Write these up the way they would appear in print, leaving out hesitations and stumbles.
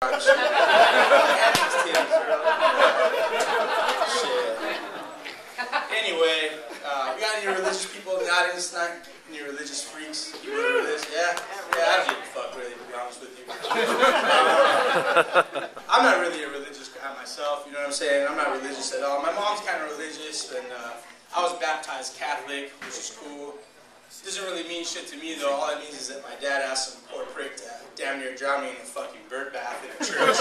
Anyway, we got any religious people in the audience tonight? Any religious freaks? You really religious? Yeah? Yeah, I don't give a fuck, really, to be honest with you. I'm not really a religious guy myself, you know what I'm saying? I'm not religious at all. My mom's kind of religious, and I was baptized Catholic, which is cool. It doesn't really mean shit to me, though. All it means is that my dad asked some poor prick to damn near drown me in a fucking bird bath in a church.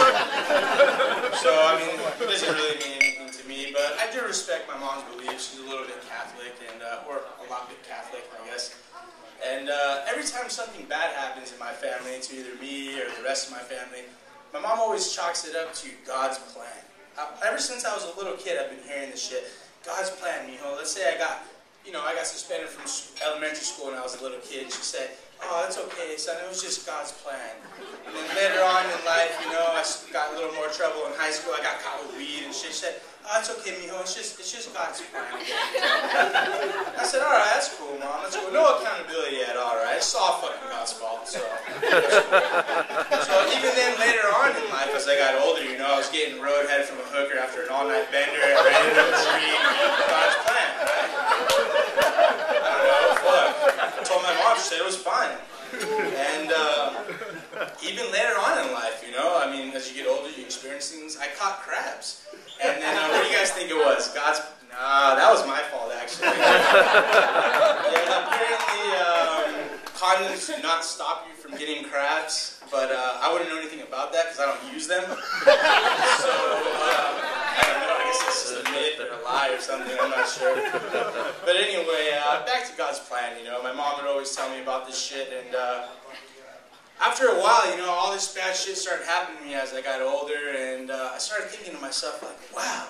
So, I mean, it doesn't really mean anything to me, but I do respect my mom's beliefs. She's a little bit Catholic, and or a lot bit Catholic, I guess. And every time something bad happens in my family, to either me or the rest of my family, my mom always chalks it up to God's plan. Ever since I was a little kid, I've been hearing this shit. God's plan, mijo. Let's say I got suspended from elementary school when I was a little kid. She said, "Oh, that's okay, son. It was just God's plan." And then later on in life, you know, I got a little more trouble in high school. I got caught with weed and shit. She said, "Oh, it's okay, mijo. It's just God's plan again." I said, "All right, that's cool, Mom. That's cool. No accountability at all, right? It's all fucking God's fault." So even then, later on in life, as I got older, you know, I was getting roadheaded from a hooker after an all-night bender and ran into a tree. God's plan, right? I told my mom, she said it was fine. And even later on in life, you know, I mean, as you get older, you experience things. I caught crabs. And then what do you guys think it was? Nah, that was my fault, actually. Yeah, apparently condoms do not stop you from getting crabs, but I wouldn't know anything about that because I don't use them. So, I don't know, I guess it's just a myth or a lie or something, I'm not sure. But anyway, back to God's plan, you know. My mom would always tell me about this shit, and after a while, you know, all this bad shit started happening to me as I got older, and I started thinking to myself, like, wow,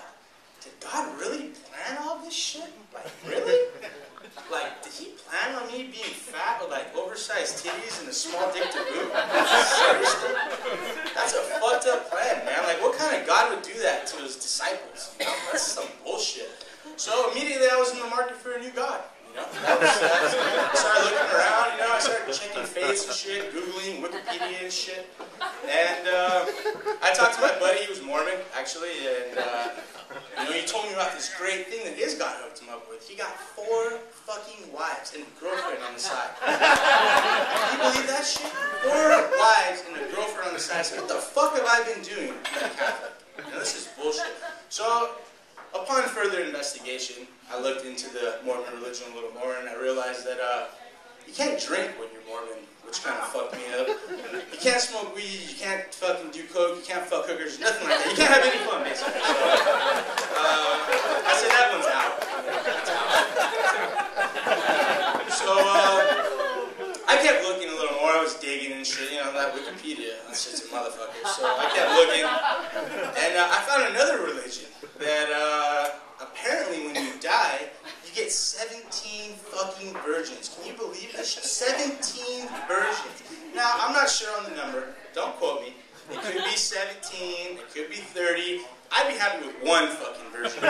did God really plan all this shit? Like, really? Like, did he plan on me being fat with, like, oversized titties and a small dick to boot? Seriously? That's a fucked up plan, man. Like, what kind of God would do that to his disciples? You know, that's some bullshit. So immediately I was in the market for a new God. You know, I started looking around, you know, I started checking faiths and shit, Googling Wikipedia and shit. And I talked to my buddy, he was Mormon, actually, and you know, he told me about this great thing that his God hooked him up with. He got 4 fucking wives and a girlfriend on the side. Can you believe that shit? 4 wives and a girlfriend on the side. So what the fuck have I been doing as a Catholic? You know, this is bullshit. So, upon further investigation, I looked into the Mormon religion a little more, and I realized that you can't drink when you're Mormon, which kind of fucked me up. You can't smoke weed, you can't fucking do coke, you can't fuck hookers, nothing like that. You can't have any fun, basically. So, I said that one's out. That's out. So, I kept looking a little more. I was digging and shit, you know, that Wikipedia, that's just a motherfucker. So I kept looking, and I found another religion that apparently when you die, you get 17 fucking virgins. Can you believe this shit? 17 virgins. Now, I'm not sure on the number. Don't quote me. It could be 17. It could be 30. I'd be happy with 1 fucking virgin.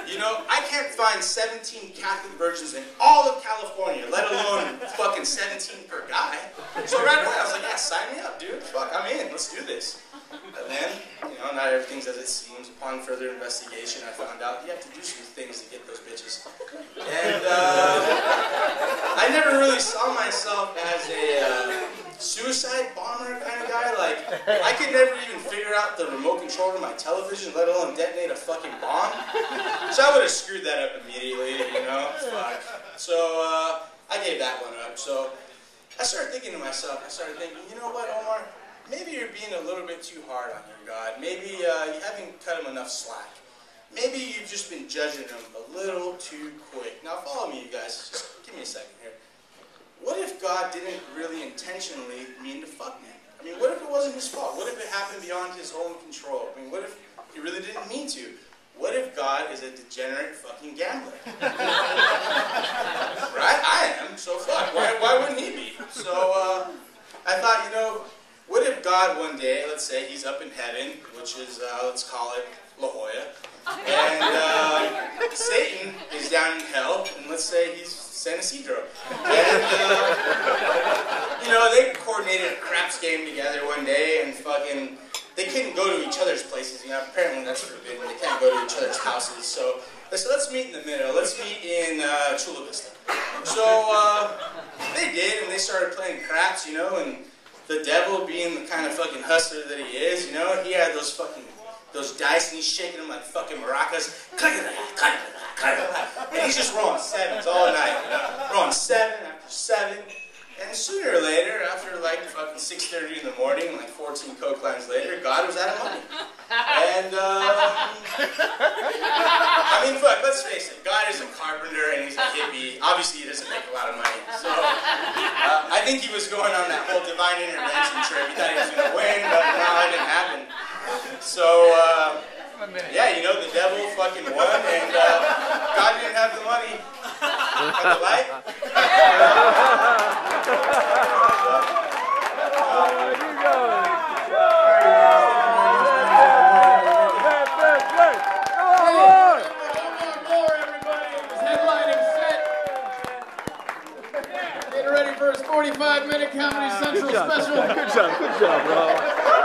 You know, I can't find 17 Catholic virgins in all of California, let alone fucking 17 per guy. So right away, I was like, yeah, sign me up, dude. Fuck, I'm in. Let's do this. And then, you know, not everything's as it seems. Upon further investigation, I found out you have to do some things to get those bitches. And I never really saw myself as a suicide bomber kind of guy. Like, I could never even figure out the remote control to my television, let alone detonate a fucking bomb. So I would have screwed that up immediately, you know? Fuck. So I gave that one up. So I started thinking to myself, you know what, Omar? Maybe you're being a little bit too hard on your God. Maybe you haven't cut him enough slack. Maybe you've just been judging him a little too quick. Now follow me, you guys. Just give me a second here. What if God didn't really intentionally mean to fuck me? I mean, what if it wasn't his fault? What if it happened beyond his own control? I mean, what if he really didn't mean to? What if God is a degenerate fucking gambler? Right? I am, so fuck. Why wouldn't he be? So I thought, you know, what if God one day, let's say he's up in heaven, which is, let's call it La Jolla, and Satan is down in hell, and let's say he's San Isidro. And, you know, they coordinated a craps game together one day, and fucking, they couldn't go to each other's places, you know, apparently that's forbidden, they can't go to each other's houses, so they said, let's meet in the middle, let's meet in Chula Vista. So, they did, and they started playing craps, you know, and the devil, being the kind of fucking hustler that he is, you know, he had those dice, and he's shaking them like fucking maracas, and he's just rolling sevens all night, you know, rolling 7 after 7, and sooner or later, after like fucking 6:30 in the morning, like 14 coke lines later, God was out of money. And, I mean, fuck, let's face it, God is a carpenter and he's a hippie. Obviously, he doesn't make a lot of money. So, I think he was going on that whole divine intervention trip. He thought he was going to win, but no, it didn't happen. So, yeah, you know, the devil fucking won, and God didn't have the money. Got the light? Ready for his 45-minute Comedy Central special. Good job, bro.